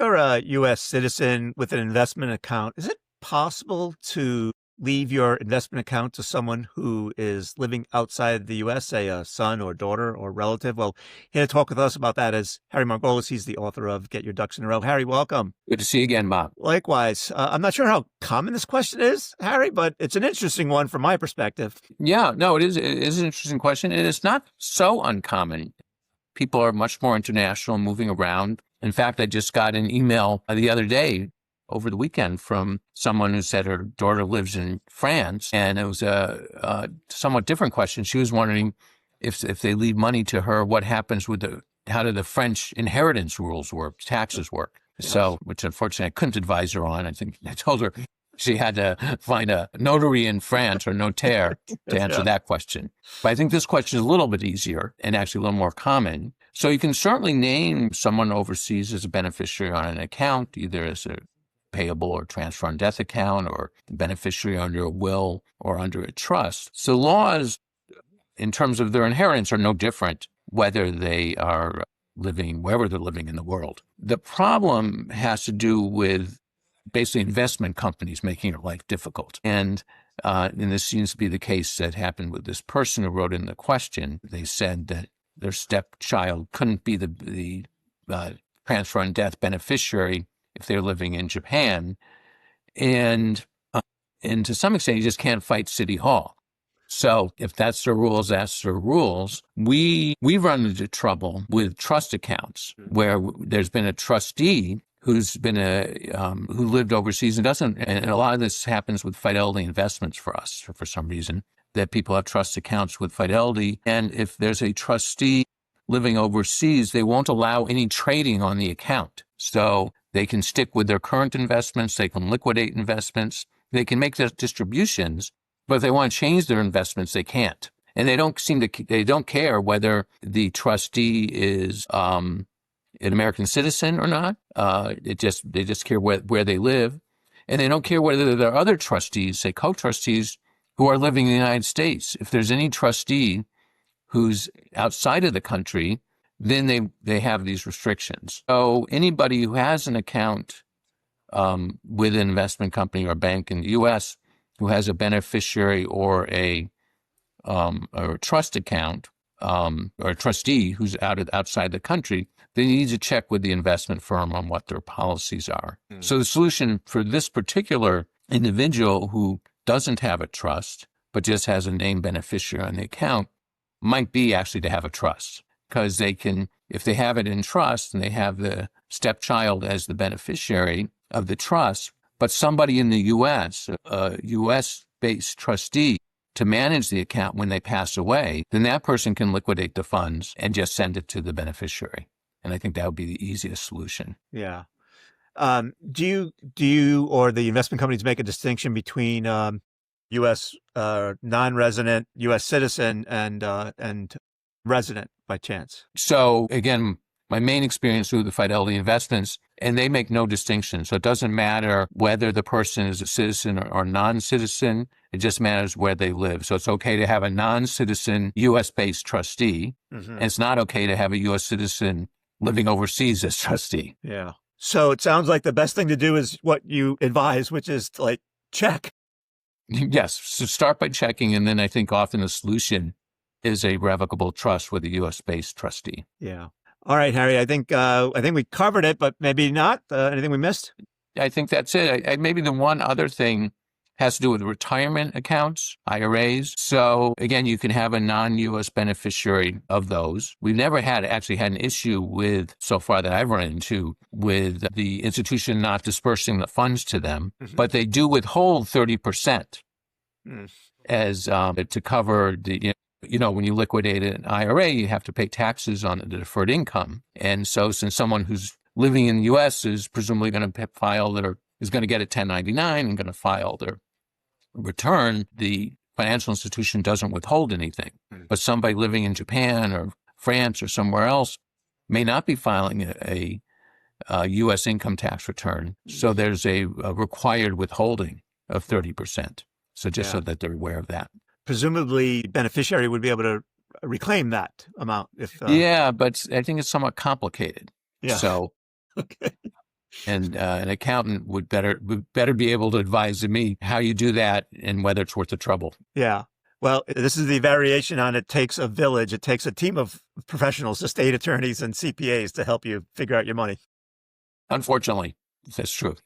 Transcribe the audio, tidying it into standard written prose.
you're a U.S. citizen with an investment account, is it possible to leave your investment account to someone who is living outside the U.S., say a son or daughter or relative? Well, here to talk with us about that is Harry Margolis. He's the author of Get Your Ducks in a Row. Harry, welcome. Good to see you again, Bob. Likewise. I'm not sure how common this question is, Harry, but it's an interesting one from my perspective. Yeah, no, it is an interesting question. And it's not so uncommon. People are much more international, moving around. In fact, I just got an email the other day over the weekend from someone who said her daughter lives in France, and it was a somewhat different question. She was wondering if they leave money to her, what happens with how do the French inheritance rules work, taxes work? Yes. So, which unfortunately I couldn't advise her on. I think I told her she had to find a notary in France or notaire to answer that question. But I think this question is a little bit easier and actually a little more common. So you can certainly name someone overseas as a beneficiary on an account, either as a payable or transfer on death account, or beneficiary under a will or under a trust. So laws in terms of their inheritance are no different whether they are living wherever they're living in the world. The problem has to do with basically investment companies making your life difficult. And this seems to be the case that happened with this person who wrote in the question. They said that their stepchild couldn't be the transfer on death beneficiary if they're living in Japan. And to some extent, you just can't fight City Hall. So if that's the rules, that's the rules. We run into trouble with trust accounts where there's been a trustee who's been who lived overseas and a lot of this happens with Fidelity Investments for us, for some reason, that people have trust accounts with Fidelity. And if there's a trustee living overseas, they won't allow any trading on the account. So they can stick with their current investments, they can liquidate investments, they can make their distributions, but if they want to change their investments, they can't. And they don't care whether the trustee is an American citizen or not. They just care where they live. And they don't care whether there are other trustees, say co-trustees, who are living in the United States. If there's any trustee who's outside of the country, then they have these restrictions. So anybody who has an account with an investment company or bank in the U.S. who has a beneficiary or a trust account or a trustee who's outside the country, they need to check with the investment firm on what their policies are. So the solution for this particular individual who doesn't have a trust but just has a named beneficiary on the account might be actually to have a trust. Because they can, if they have it in trust and they have the stepchild as the beneficiary of the trust, but somebody in the U.S., a U.S.-based trustee, to manage the account when they pass away, then that person can liquidate the funds and just send it to the beneficiary. And I think that would be the easiest solution. Yeah. Do you or the investment companies make a distinction between U.S. Non-resident, U.S. citizen, and resident by chance? So again, my main experience with the Fidelity Investments, and they make no distinction. So it doesn't matter whether the person is a citizen or non-citizen. It just matters where they live. So it's okay to have a non-citizen U.S.-based trustee, and it's not okay to have a U.S. citizen living overseas as trustee. Yeah. So it sounds like the best thing to do is what you advise, which is to, like, check. Yes. So start by checking, and then I think often the solution is a revocable trust with a U.S.-based trustee. Yeah. All right, Harry. I think we covered it, but maybe not. Anything we missed? I think that's it. Maybe the one other thing has to do with retirement accounts, IRAs. So again, you can have a non-U.S. beneficiary of those. We've never actually had an issue with, so far that I've run into, with the institution not dispersing the funds to them, but they do withhold 30% as to cover the. When you liquidate an IRA, you have to pay taxes on the deferred income. And so since someone who's living in the U.S. is presumably going to is going to get a 1099 and going to file their return, the financial institution doesn't withhold anything. But somebody living in Japan or France or somewhere else may not be filing a U.S. income tax return. So there's a required withholding of 30%. So just so that they're aware of that. Presumably, beneficiary would be able to reclaim that amount. If yeah, but I think it's somewhat complicated. Yeah. So, okay. And an accountant would better be able to advise me how you do that and whether it's worth the trouble. Yeah. Well, this is the variation on it takes a village. It takes a team of professionals, estate attorneys and CPAs to help you figure out your money. Unfortunately, that's true.